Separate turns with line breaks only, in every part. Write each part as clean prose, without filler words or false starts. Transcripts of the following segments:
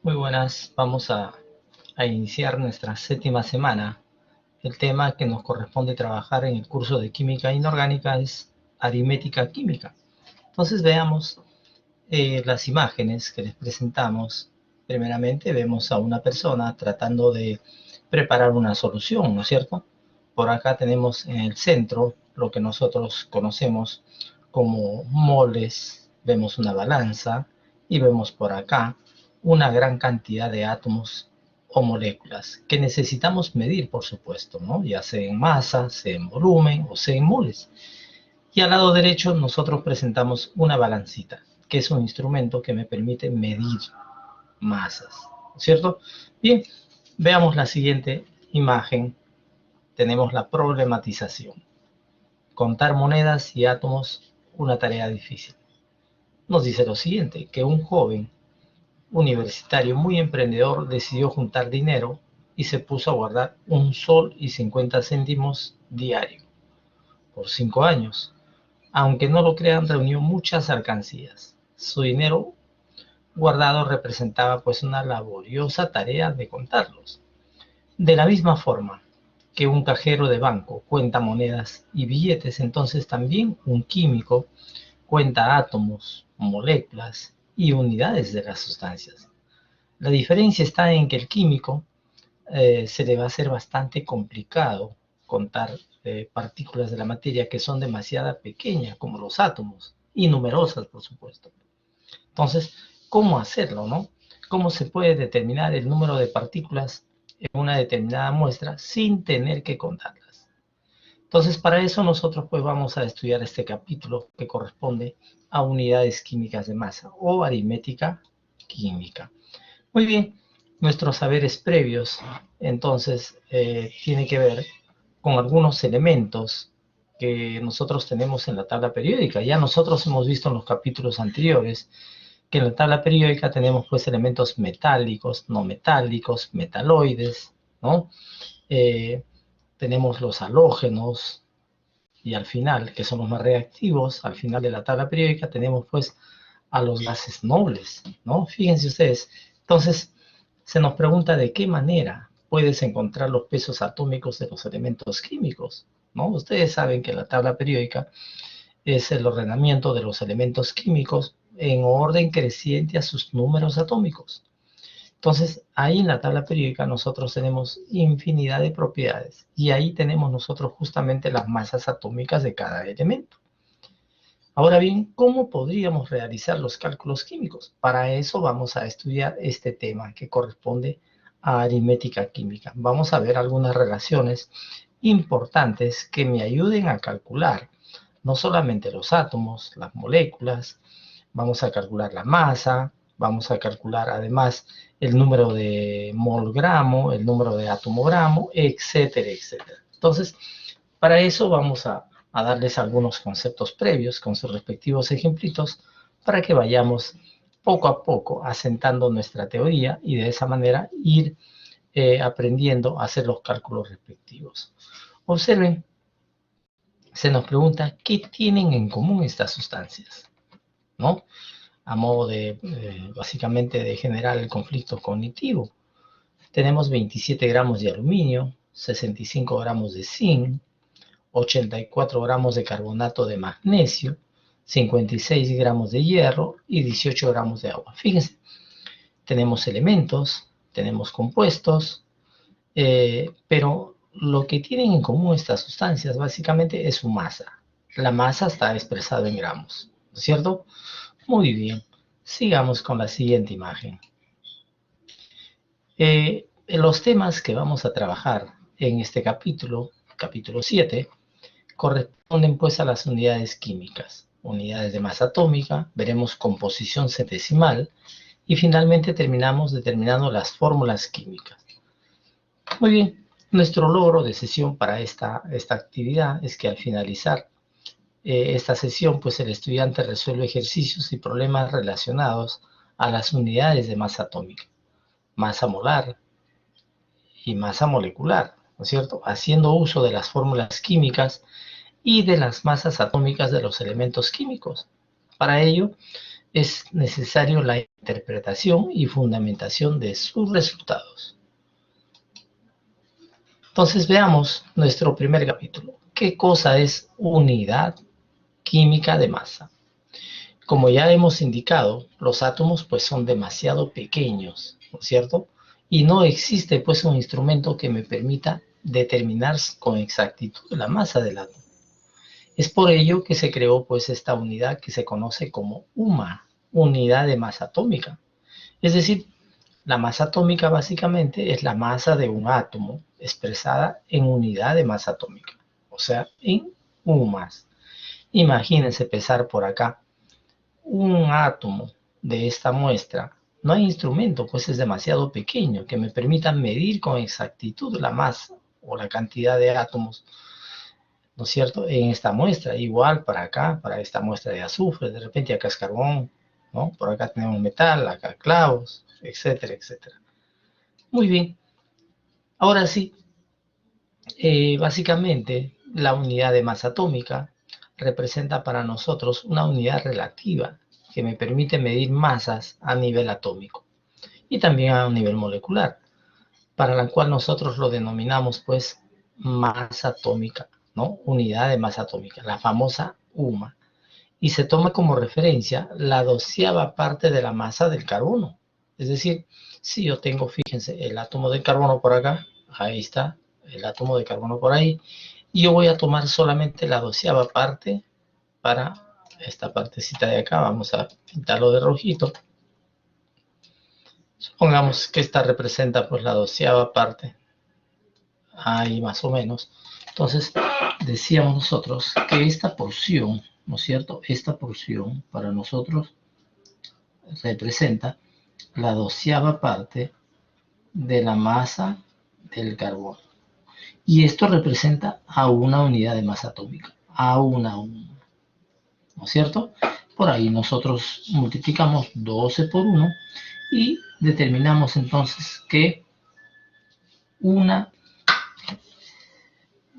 Muy buenas, vamos a iniciar nuestra séptima semana. El tema que nos corresponde trabajar en el curso de química inorgánica es aritmética química. Entonces veamos las imágenes que les presentamos. Primeramente vemos a una persona tratando de preparar una solución, ¿no es cierto? Por acá tenemos en el centro lo que nosotros conocemos como moles, vemos una balanza y vemos por acá una gran cantidad de átomos o moléculas que necesitamos medir, por supuesto, ¿no? Ya sea en masa, sea en volumen o sea en moles. Y al lado derecho nosotros presentamos una balancita, que es un instrumento que me permite medir masas, ¿cierto? Bien, veamos la siguiente imagen. Tenemos la problematización. Contar monedas y átomos, una tarea difícil. Nos dice lo siguiente, que un joven universitario muy emprendedor decidió juntar dinero y se puso a guardar $1,50 diario por 5 años. Aunque no lo crean, reunió muchas alcancías. Su dinero guardado representaba pues una laboriosa tarea de contarlos. De la misma forma que un cajero de banco cuenta monedas y billetes, entonces también un químico cuenta átomos, moléculas y unidades de las sustancias. La diferencia está en que el químico se le va a hacer bastante complicado contar partículas de la materia que son demasiado pequeñas, como los átomos, y numerosas, por supuesto. Entonces, ¿cómo hacerlo, no? ¿Cómo se puede determinar el número de partículas en una determinada muestra sin tener que contarlas? Entonces, para eso nosotros pues vamos a estudiar este capítulo que corresponde a unidades químicas de masa o aritmética química. Muy bien, nuestros saberes previos entonces tiene que ver con algunos elementos que nosotros tenemos en la tabla periódica. Ya nosotros hemos visto en los capítulos anteriores que en la tabla periódica tenemos pues elementos metálicos, no metálicos, metaloides, ¿no? Eh, tenemos los halógenos y al final, que son los más reactivos, al final de la tabla periódica tenemos pues a los gases nobles, ¿no? Fíjense ustedes. Entonces, se nos pregunta de qué manera puedes encontrar los pesos atómicos de los elementos químicos, ¿no? Ustedes saben que la tabla periódica es el ordenamiento de los elementos químicos en orden creciente a sus números atómicos. Entonces, ahí en la tabla periódica nosotros tenemos infinidad de propiedades y ahí tenemos nosotros justamente las masas atómicas de cada elemento. Ahora bien, ¿cómo podríamos realizar los cálculos químicos? Para eso vamos a estudiar este tema que corresponde a aritmética química. Vamos a ver algunas relaciones importantes que me ayuden a calcular no solamente los átomos, las moléculas, vamos a calcular la masa, vamos a calcular además el número de molgramo, el número de atomogramo, etcétera, etcétera. Entonces, para eso vamos a darles algunos conceptos previos con sus respectivos ejemplitos para que vayamos poco a poco asentando nuestra teoría y de esa manera ir aprendiendo a hacer los cálculos respectivos. Observen, se nos pregunta qué tienen en común estas sustancias, ¿no? A modo de, básicamente, de generar el conflicto cognitivo. Tenemos 27 gramos de aluminio, 65 gramos de zinc, 84 gramos de carbonato de magnesio, 56 gramos de hierro y 18 gramos de agua. Fíjense, tenemos elementos, tenemos compuestos, pero lo que tienen en común estas sustancias básicamente es su masa. La masa está expresada en gramos, ¿no es cierto? Muy bien, sigamos con la siguiente imagen. Los temas que vamos a trabajar en este capítulo, capítulo 7, corresponden pues a las unidades químicas, unidades de masa atómica, veremos composición centesimal y finalmente terminamos determinando las fórmulas químicas. Muy bien, nuestro logro de sesión para esta actividad es que al finalizar esta sesión pues el estudiante resuelve ejercicios y problemas relacionados a las unidades de masa atómica, masa molar y masa molecular, ¿no es cierto? Haciendo uso de las fórmulas químicas y de las masas atómicas de los elementos químicos. Para ello, es necesario la interpretación y fundamentación de sus resultados. Entonces veamos nuestro primer capítulo. ¿Qué cosa es unidad química de masa? Como ya hemos indicado, los átomos pues son demasiado pequeños, ¿no es cierto? Y no existe pues un instrumento que me permita determinar con exactitud la masa del átomo. Es por ello que se creó pues esta unidad que se conoce como UMA, unidad de masa atómica. Es decir, la masa atómica básicamente es la masa de un átomo expresada en unidad de masa atómica, o sea, en UMAS. Imagínense pesar por acá un átomo de esta muestra. No hay instrumento, pues es demasiado pequeño que me permita medir con exactitud la masa o la cantidad de átomos, ¿no es cierto?, en esta muestra. Igual para acá, para esta muestra de azufre, de repente acá es carbón, ¿no? Por acá tenemos metal, acá clavos, etcétera, etcétera. Muy bien. Ahora sí, básicamente la unidad de masa atómica representa para nosotros una unidad relativa que me permite medir masas a nivel atómico y también a nivel molecular, para la cual nosotros lo denominamos pues masa atómica, ¿no? Unidad de masa atómica, la famosa UMA. Y se toma como referencia la 12ª parte de la masa del carbono. Es decir, si yo tengo, fíjense, el átomo de carbono por acá, ahí está, el átomo de carbono por ahí, y yo voy a tomar solamente la 12ª parte para esta partecita de acá, vamos a pintarlo de rojito. Supongamos que esta representa pues la 12ª parte, ahí más o menos. Entonces, decíamos nosotros que esta porción, ¿no es cierto? Esta porción para nosotros representa la 12ª parte de la masa del carbono. Y esto representa a una unidad de masa atómica, a una, ¿no es cierto? Por ahí nosotros multiplicamos 12 por 1 y determinamos entonces que una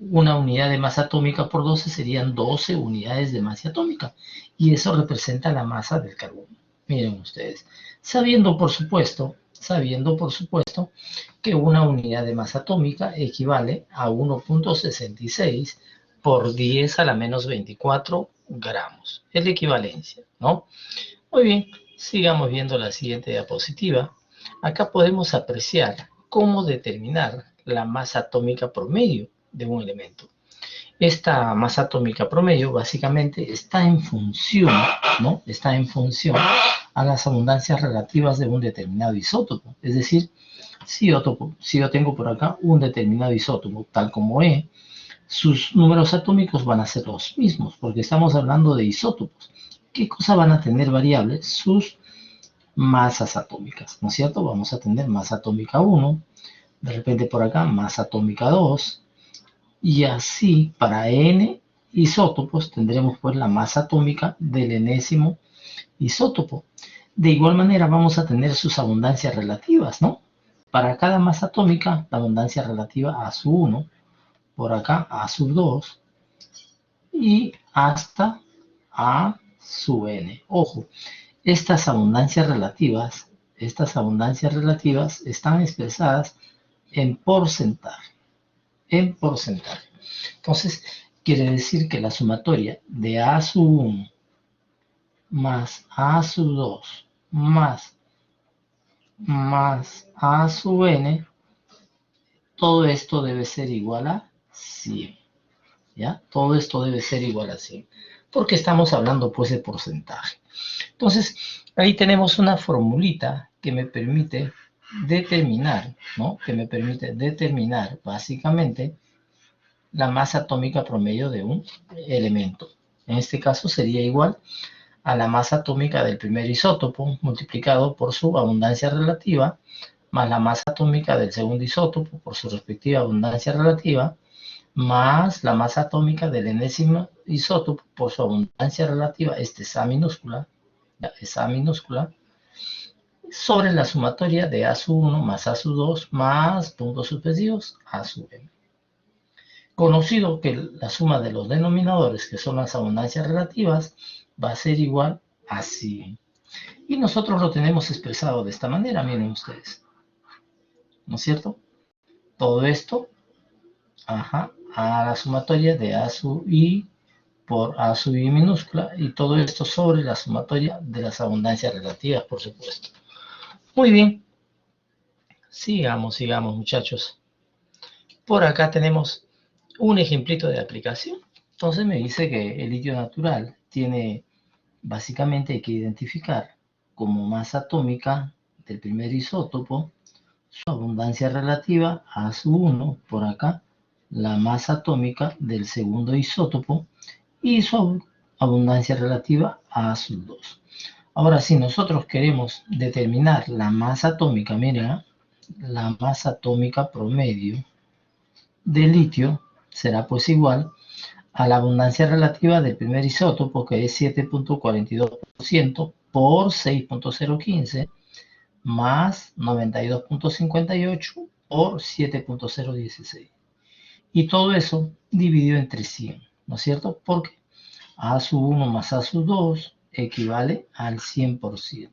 unidad de masa atómica por 12 serían 12 unidades de masa atómica. Y eso representa la masa del carbono. Miren ustedes, sabiendo por supuesto que una unidad de masa atómica equivale a 1.66 por 10 a la menos 24 gramos. Es la equivalencia, ¿no? Muy bien, sigamos viendo la siguiente diapositiva. Acá podemos apreciar cómo determinar la masa atómica promedio de un elemento. Esta masa atómica promedio básicamente está en función, ¿no? Está en función a las abundancias relativas de un determinado isótopo. Es decir, si yo tengo por acá un determinado isótopo, tal como E, sus números atómicos van a ser los mismos, porque estamos hablando de isótopos. ¿Qué cosa van a tener variables? Sus masas atómicas, ¿no es cierto? Vamos a tener masa atómica 1, de repente por acá masa atómica 2, y así para n isótopos tendremos pues la masa atómica del enésimo isótopo. De igual manera vamos a tener sus abundancias relativas, ¿no? Para cada masa atómica, la abundancia relativa a su 1, por acá a su 2, y hasta a su n. Ojo, estas abundancias relativas están expresadas en porcentaje. Entonces, quiere decir que la sumatoria de A sub 1 más A sub 2 más A sub n, todo esto debe ser igual a 100. ¿Ya? Todo esto debe ser igual a 100, porque estamos hablando pues de porcentaje. Entonces, ahí tenemos una formulita que me permite determinar, ¿no? Que me permite determinar básicamente la masa atómica promedio de un elemento. En este caso sería igual a la masa atómica del primer isótopo multiplicado por su abundancia relativa, más la masa atómica del segundo isótopo por su respectiva abundancia relativa, más la masa atómica del enésimo isótopo por su abundancia relativa, es A minúscula, sobre la sumatoria de A sub 1 más A sub 2 más puntos suspensivos A sub n. Conocido que la suma de los denominadores, que son las abundancias relativas, va a ser igual a 100. Y nosotros lo tenemos expresado de esta manera, miren ustedes. ¿No es cierto? Todo esto, a la sumatoria de A sub I por A sub I minúscula, y todo esto sobre la sumatoria de las abundancias relativas, por supuesto. Muy bien. Sigamos, muchachos. Por acá tenemos un ejemplito de aplicación. Entonces me dice que el litio natural tiene, básicamente hay que identificar como masa atómica del primer isótopo su abundancia relativa A sub 1, por acá, la masa atómica del segundo isótopo y su abundancia relativa A sub 2. Ahora, si nosotros queremos determinar la masa atómica, miren, la masa atómica promedio de litio será pues igual a la abundancia relativa del primer isótopo, que es 7.42% por 6.015 más 92.58 por 7.016. Y todo eso dividido entre 100, ¿no es cierto? Porque A sub 1 más A sub 2 equivale al 100%.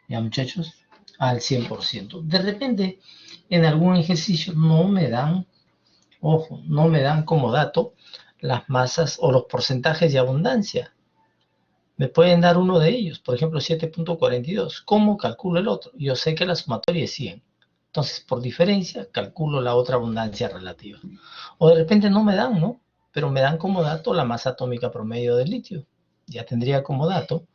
¿Ya, muchachos? Al 100%. De repente, en algún ejercicio no me dan, ojo, no me dan como dato las masas o los porcentajes de abundancia. Me pueden dar uno de ellos, por ejemplo 7.42. ¿Cómo calculo el otro? Yo sé que la sumatoria es 100. Entonces, por diferencia, calculo la otra abundancia relativa. O de repente no me dan, ¿no? Pero me dan como dato la masa atómica promedio del litio. Ya tendría como dato.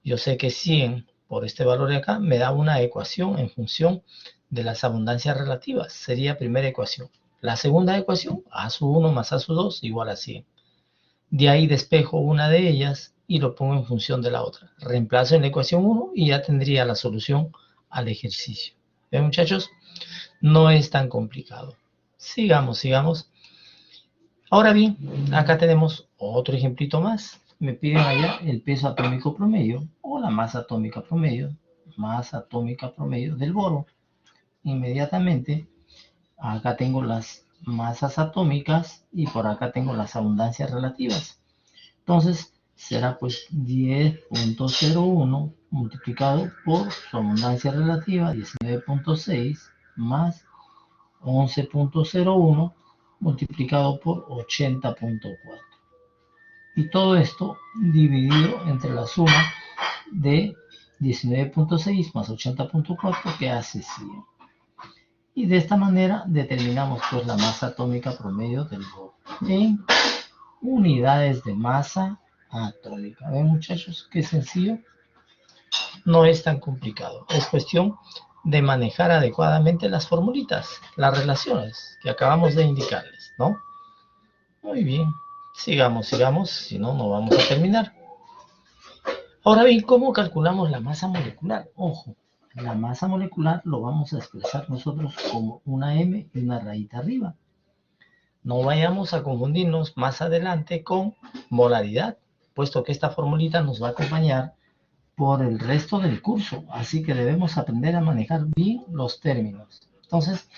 Yo sé que 100 por este valor de acá me da una ecuación en función de las abundancias relativas. Sería primera ecuación. La segunda ecuación, A sub 1 más A sub 2 igual a 100. De ahí despejo una de ellas y lo pongo en función de la otra. Reemplazo en la ecuación 1 y ya tendría la solución al ejercicio. ¿Ven, muchachos? No es tan complicado. Sigamos. Ahora bien, acá tenemos otro ejemplito más. Me piden allá el peso atómico promedio o la masa atómica promedio del boro. Inmediatamente, acá tengo las masas atómicas y por acá tengo las abundancias relativas. Entonces, será pues 10.01 multiplicado por su abundancia relativa, 19.6, más 11.01 multiplicado por 80.4. Y todo esto dividido entre la suma de 19.6 más 80.4, que hace 100. Y de esta manera determinamos pues la masa atómica promedio del boro en unidades de masa atómica. ¿Ven, muchachos? Qué sencillo. No es tan complicado. Es cuestión de manejar adecuadamente las formulitas, las relaciones que acabamos de indicarles, ¿no? Muy bien. Sigamos. Si no, no vamos a terminar. Ahora bien, ¿cómo calculamos la masa molecular? Ojo, la masa molecular lo vamos a expresar nosotros como una M y una rayita arriba. No vayamos a confundirnos más adelante con molaridad, puesto que esta formulita nos va a acompañar por el resto del curso, así que debemos aprender a manejar bien los términos. Entonces,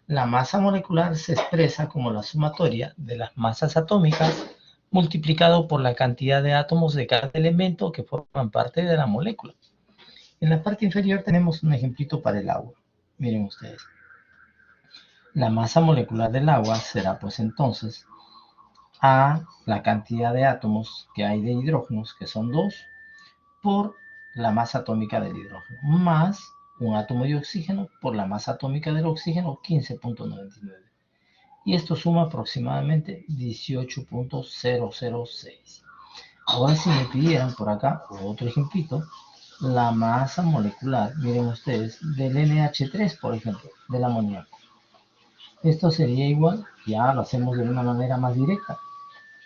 la masa molecular se expresa como la sumatoria de las masas atómicas multiplicado por la cantidad de átomos de cada elemento que forman parte de la molécula. En la parte inferior tenemos un ejemplito para el agua. Miren ustedes. La masa molecular del agua será pues entonces a la cantidad de átomos que hay de hidrógenos, que son 2, por la masa atómica del hidrógeno, más un átomo de oxígeno por la masa atómica del oxígeno, 15.99. Y esto suma aproximadamente 18.006. Ahora, si me pidieran por acá otro ejemplito, la masa molecular, miren ustedes, del NH3, por ejemplo, del amoníaco. Esto sería igual, ya lo hacemos de una manera más directa,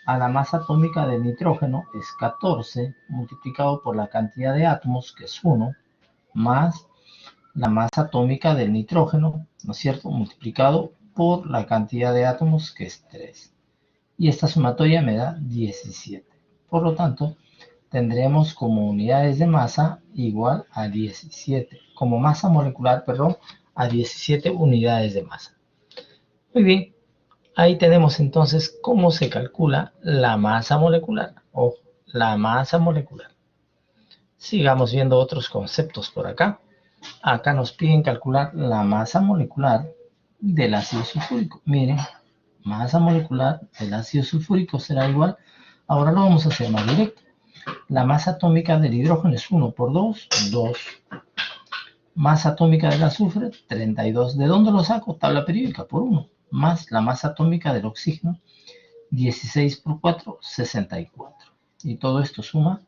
a la masa atómica del nitrógeno, es 14, multiplicado por la cantidad de átomos, que es 1, más la masa atómica del nitrógeno, ¿no es cierto?, multiplicado por la cantidad de átomos, que es 3. Y esta sumatoria me da 17. Por lo tanto, tendremos como unidades de masa igual a 17, como masa molecular, perdón, a 17 unidades de masa. Muy bien, ahí tenemos entonces cómo se calcula la masa molecular. Ojo, la masa molecular. Sigamos viendo otros conceptos por acá. Acá nos piden calcular la masa molecular del ácido sulfúrico. Miren, masa molecular del ácido sulfúrico será igual. Ahora lo vamos a hacer más directo. La masa atómica del hidrógeno es 1 por 2, 2. Masa atómica del azufre, 32. ¿De dónde lo saco? Tabla periódica, por 1. Más la masa atómica del oxígeno, 16 por 4, 64. Y todo esto suma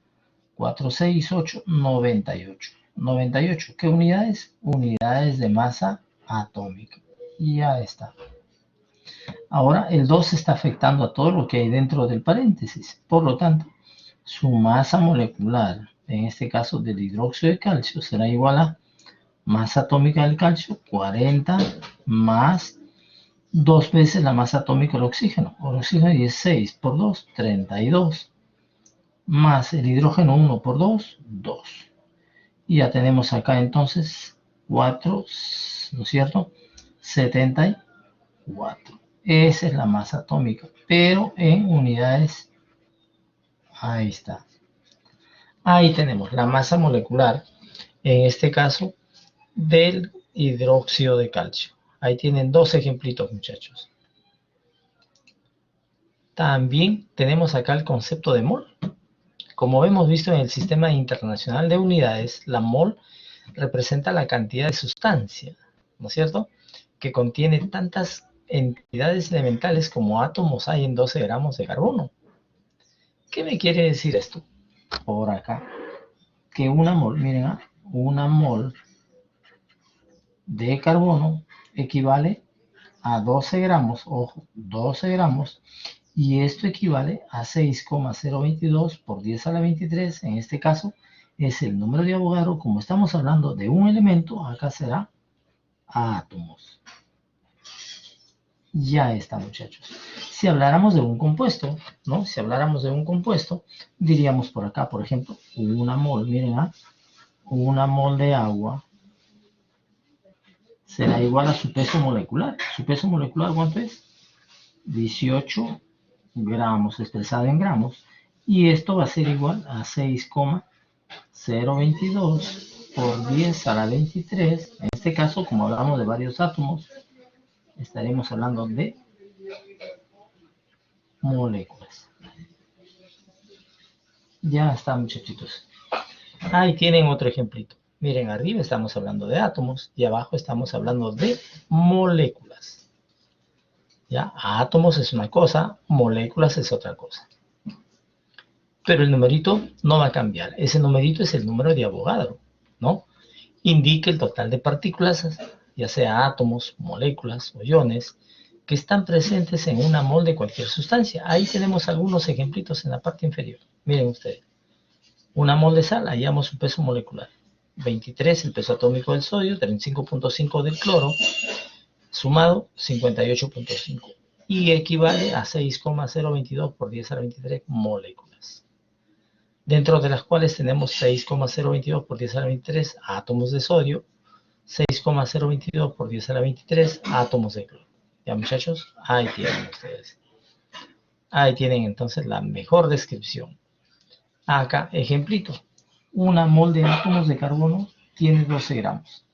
4, 6, 8, 98. 98, ¿qué unidades? Unidades de masa atómica. Y ya está. Ahora el 2 está afectando a todo lo que hay dentro del paréntesis. Por lo tanto, su masa molecular, en este caso del hidróxido de calcio, será igual a masa atómica del calcio, 40 más 2 veces la masa atómica del oxígeno. El oxígeno 16 por 2, 32. Más el hidrógeno 1 por 2, 2. Y ya tenemos acá entonces 4, ¿no es cierto? 74. Esa es la masa atómica, pero en unidades. Ahí está. Ahí tenemos la masa molecular, en este caso, del hidróxido de calcio. Ahí tienen dos ejemplitos, muchachos. También tenemos acá el concepto de mol. Como hemos visto en el Sistema Internacional de Unidades, la mol representa la cantidad de sustancia, ¿no es cierto?, que contiene tantas entidades elementales como átomos hay en 12 gramos de carbono. ¿Qué me quiere decir esto? Por acá, que una mol, miren, una mol de carbono equivale a 12 gramos, ojo, 12 gramos, y esto equivale a 6,022 por 10 a la 23, en este caso es el número de Avogadro. Como estamos hablando de un elemento, acá será átomos. Ya está, muchachos. Si habláramos de un compuesto, ¿no? Si habláramos de un compuesto, diríamos por acá, por ejemplo, una mol, miren, una mol de agua será igual a su peso molecular. ¿Su peso molecular cuánto es? 18 gramos expresado en gramos. Y esto va a ser igual a 6,022 por 10 a la 23. En este caso, como hablamos de varios átomos, estaremos hablando de moléculas. Ya está, muchachitos. Ahí tienen otro ejemplito. Miren, arriba estamos hablando de átomos y abajo estamos hablando de moléculas. ¿Ya? Átomos es una cosa, moléculas es otra cosa. Pero el numerito no va a cambiar. Ese numerito es el número de Avogadro, ¿no? Indica el total de partículas, ya sea átomos, moléculas o iones, que están presentes en una mol de cualquier sustancia. Ahí tenemos algunos ejemplitos en la parte inferior. Miren ustedes. Una mol de sal, hallamos su peso molecular. 23 el peso atómico del sodio, 35,5 del cloro, sumado 58,5. Y equivale a 6,022 por 10 a la 23 moléculas. Dentro de las cuales tenemos 6,022 por 10 a la 23 átomos de sodio, 6,022 por 10 a la 23 átomos de cloro. Ya, muchachos, ahí tienen ustedes. Ahí tienen entonces la mejor descripción. Acá, ejemplito. Una mol de átomos de carbono tiene 12 gramos.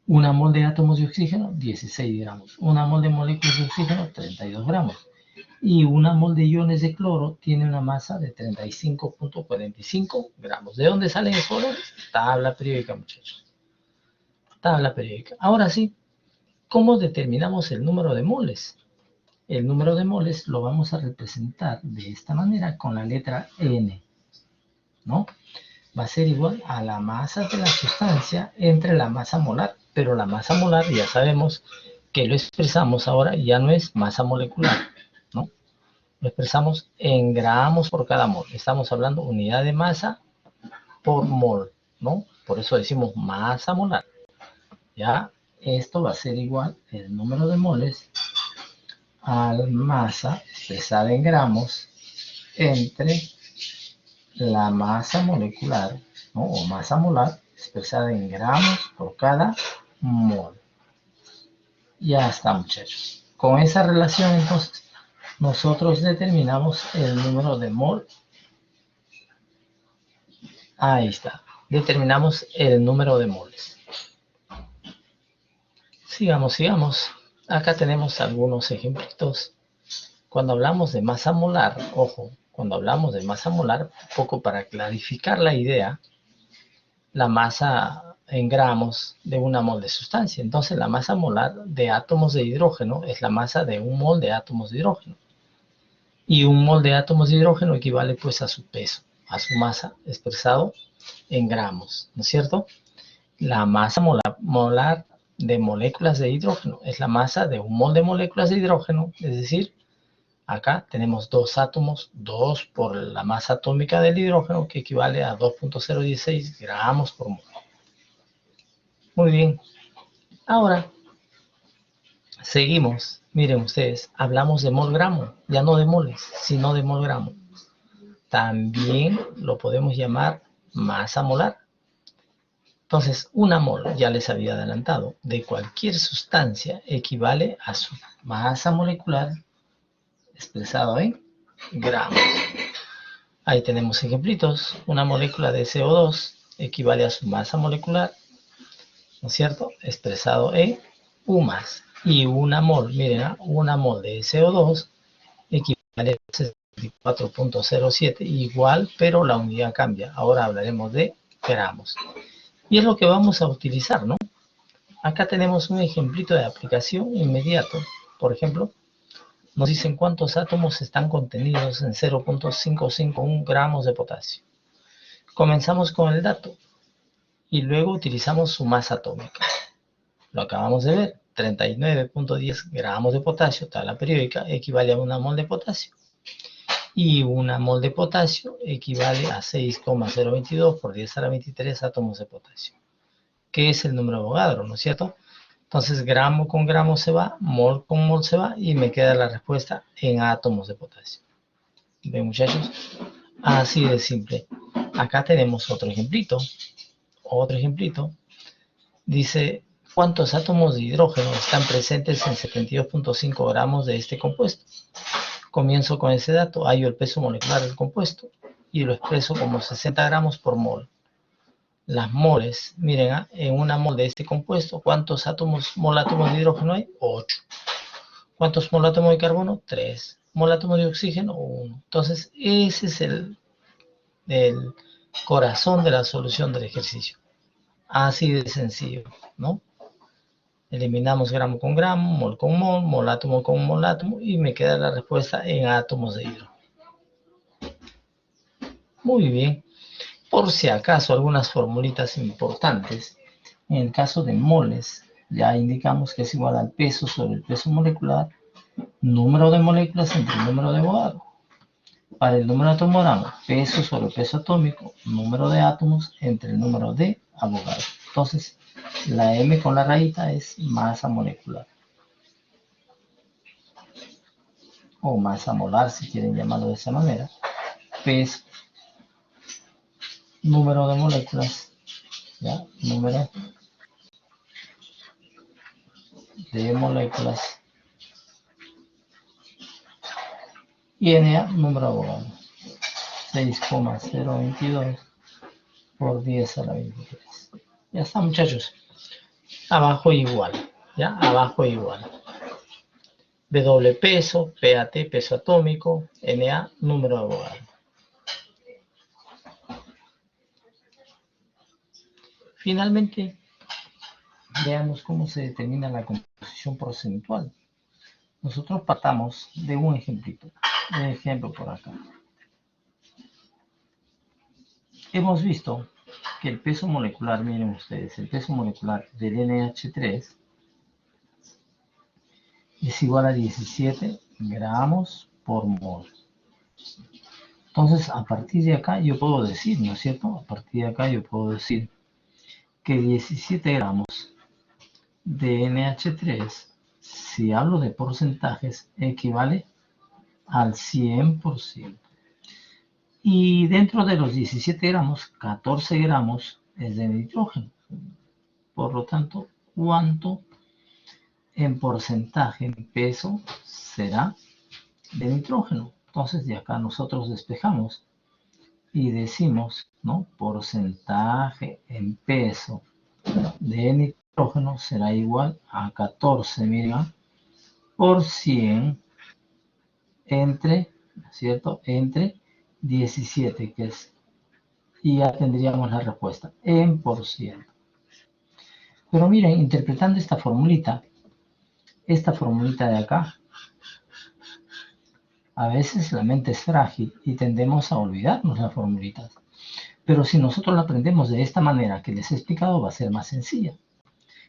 Una mol de átomos de oxígeno, 16 gramos. Una mol de moléculas de oxígeno, 32 gramos. Y una mol de iones de cloro tiene una masa de 35,45 gramos. ¿De dónde salen esos valores? Tabla periódica, muchachos. Tabla periódica. Ahora sí, ¿cómo determinamos el número de moles? El número de moles lo vamos a representar de esta manera con la letra N, ¿no? Va a ser igual a la masa de la sustancia entre la masa molar. Pero la masa molar ya sabemos que lo expresamos ahora, ya no es masa molecular, ¿no? Lo expresamos en gramos por cada mol. Estamos hablando unidad de masa por mol, ¿no? Por eso decimos masa molar. Ya, esto va a ser igual el número de moles a la masa expresada en gramos entre la masa molecular, ¿no? O masa molar expresada en gramos por cada mol. Ya está, muchachos. Con esa relación, entonces, nosotros determinamos el número de mol Ahí está. Determinamos el número de moles. Sigamos. Acá tenemos algunos ejemplitos. Cuando hablamos de masa molar, ojo, cuando hablamos de masa molar, un poco para clarificar la idea, la masa en gramos de una mol de sustancia. Entonces, la masa molar de átomos de hidrógeno es la masa de un mol de átomos de hidrógeno. Y un mol de átomos de hidrógeno equivale pues a su peso, a su masa expresado en gramos, ¿no es cierto? La masa molar de moléculas de hidrógeno es la masa de un mol de moléculas de hidrógeno, es decir, acá tenemos dos átomos, 2 por la masa atómica del hidrógeno, que equivale a 2.016 gramos por mol. Muy bien, ahora seguimos. Miren ustedes, hablamos de mol gramo, ya no de moles, sino de mol gramo. También lo podemos llamar masa molar. Entonces, una mol, ya les había adelantado, de cualquier sustancia equivale a su masa molecular expresado en gramos. Ahí tenemos ejemplitos. Una molécula de CO2 equivale a su masa molecular, ¿no es cierto? Expresado en U más. Y una mol, miren, una mol de CO2 equivale a 64.07, igual, pero la unidad cambia. Ahora hablaremos de gramos. Y es lo que vamos a utilizar, ¿no? Acá tenemos un ejemplito de aplicación inmediato. Por ejemplo, nos dicen cuántos átomos están contenidos en 0.551 gramos de potasio. Comenzamos con el dato y luego utilizamos su masa atómica. Lo acabamos de ver, 39.10 gramos de potasio, tabla periódica, equivale a una mol de potasio. Y una mol de potasio equivale a 6,022 por 10 a la 23 átomos de potasio, que es el número de Avogadro, ¿no es cierto? Entonces, gramo con gramo se va, mol con mol se va, y me queda la respuesta en átomos de potasio. ¿Ven, muchachos? Así de simple. Acá tenemos otro ejemplito. Dice, ¿cuántos átomos de hidrógeno están presentes en 72.5 gramos de este compuesto? Comienzo con ese dato, hallo el peso molecular del compuesto y lo expreso como 60 gramos por mol. Las moles, miren, en una mol de este compuesto, ¿cuántos molátomos de hidrógeno hay? 8. ¿Cuántos molátomos de carbono? 3. Molátomos de oxígeno? 1. Entonces, ese es el corazón de la solución del ejercicio. Así de sencillo, ¿no? Eliminamos gramo con gramo, mol con mol, molátomo con molátomo, y me queda la respuesta en átomos de hidrógeno. Muy bien. Por si acaso, algunas formulitas importantes. En el caso de moles, ya indicamos que es igual al peso sobre el peso molecular, número de moléculas entre el número de Avogadro. Para el número de atomogramo, peso sobre peso atómico, número de átomos entre el número de Avogadro. Entonces, la M con la rayita es masa molecular. O masa molar, si quieren llamarlo de esa manera. Peso, número de moléculas, ¿ya? Número de moléculas. Y Na, número de Avogadro. 6,022 por 10 a la 23. Ya está, muchachos. Abajo igual, ¿ya? Abajo igual. W peso, PAT peso atómico, Na número de Avogadro. Finalmente, veamos cómo se determina la composición porcentual. Nosotros partamos de un ejemplito. Un ejemplo por acá. Hemos visto que el peso molecular, miren ustedes, el peso molecular del NH3 es igual a 17 gramos por mol. Entonces, a partir de acá yo puedo decir, ¿no es cierto? A partir de acá yo puedo decir que 17 gramos de NH3, si hablo de porcentajes, equivale al 100%. Y dentro de los 17 gramos, 14 gramos es de nitrógeno. Por lo tanto, ¿cuánto en porcentaje, en peso, será de nitrógeno? Entonces, de acá nosotros despejamos. y decimos, ¿no? Porcentaje en peso de nitrógeno será igual a 14, miren, por 100 entre, ¿no es cierto? Entre 17, que es, y ya tendríamos la respuesta, en por ciento. Pero miren, interpretando esta formulita de acá, a veces la mente es frágil y tendemos a olvidarnos las formulitas. Pero si nosotros la aprendemos de esta manera que les he explicado, va a ser más sencilla.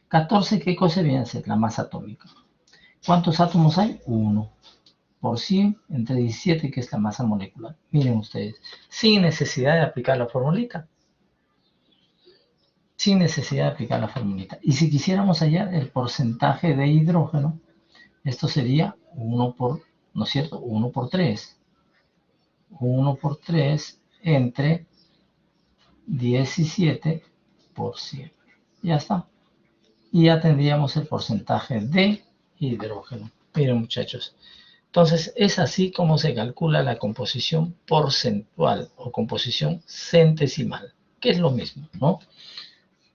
14, ¿qué cosa viene a ser? La masa atómica. ¿Cuántos átomos hay? 1 por 100 entre 17, que es la masa molecular. Miren ustedes, sin necesidad de aplicar la formulita. Sin necesidad de aplicar la formulita. Y si quisiéramos hallar el porcentaje de hidrógeno, esto sería 1 por, ¿no es cierto? 1 por 3. 1 por 3 entre 17 por 100. Ya está. Y ya tendríamos el porcentaje de hidrógeno. Miren, muchachos. Entonces, es así como se calcula la composición porcentual o composición centesimal, que es lo mismo, ¿no?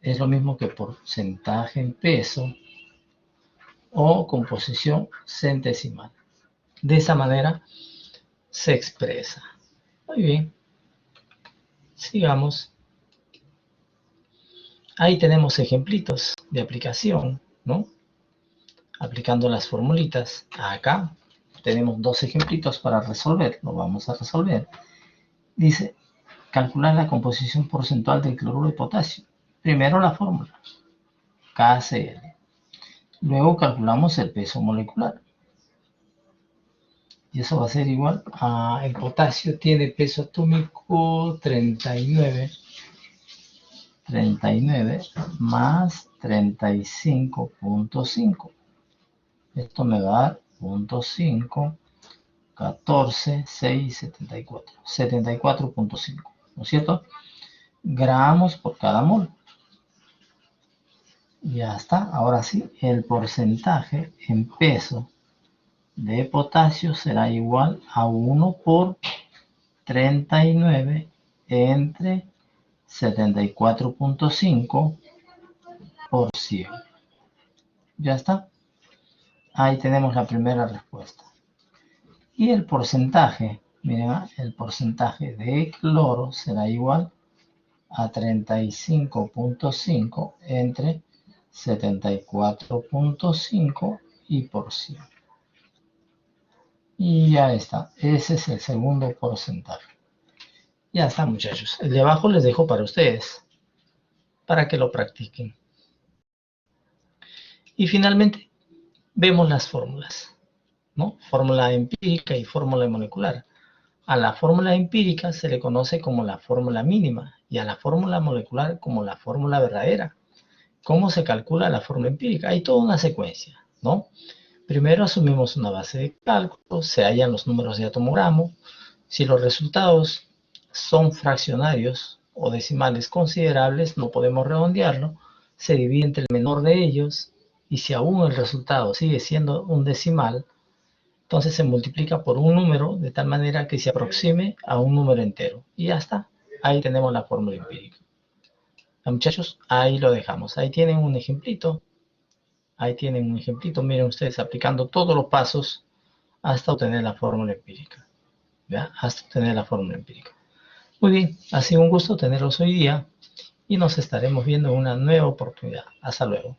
Es lo mismo que porcentaje en peso o composición centesimal. De esa manera se expresa. Muy bien. Sigamos. Ahí tenemos ejemplitos de aplicación, ¿no? Aplicando las formulitas. Acá tenemos dos ejemplitos para resolver. Lo vamos a resolver. Dice, calcular la composición porcentual del cloruro de potasio. Primero la fórmula, KCl. Luego calculamos el peso molecular. Y eso va a ser igual a, el potasio tiene peso atómico 39 más 35.5. Esto me va a dar 0.5, 14, 6, 74. 74.5, ¿no es cierto? Gramos por cada mol. Ya está. Ahora sí, el porcentaje en peso de potasio será igual a 1 por 39 entre 74.5 por 100. Ya está. Ahí tenemos la primera respuesta. Y el porcentaje, miren, el porcentaje de cloro será igual a 35.5 entre 74.5 y por 100. Y ya está. Ese es el segundo porcentaje. Ya está, muchachos. El de abajo les dejo para ustedes, para que lo practiquen. Y finalmente, vemos las fórmulas, ¿no? Fórmula empírica y fórmula molecular. A la fórmula empírica se le conoce como la fórmula mínima y a la fórmula molecular como la fórmula verdadera. ¿Cómo se calcula la fórmula empírica? Hay toda una secuencia, ¿no? Primero asumimos una base de cálculo, se hallan los números de atomogramo. Si los resultados son fraccionarios o decimales considerables, no podemos redondearlo, se divide entre el menor de ellos y si aún el resultado sigue siendo un decimal, entonces se multiplica por un número de tal manera que se aproxime a un número entero. Y ya está, ahí tenemos la fórmula empírica. Muchachos, ahí lo dejamos. Ahí tienen un ejemplito. Miren ustedes aplicando todos los pasos hasta obtener la fórmula empírica. ¿Ya? Hasta obtener la fórmula empírica. Muy bien, ha sido un gusto tenerlos hoy día y nos estaremos viendo en una nueva oportunidad. Hasta luego.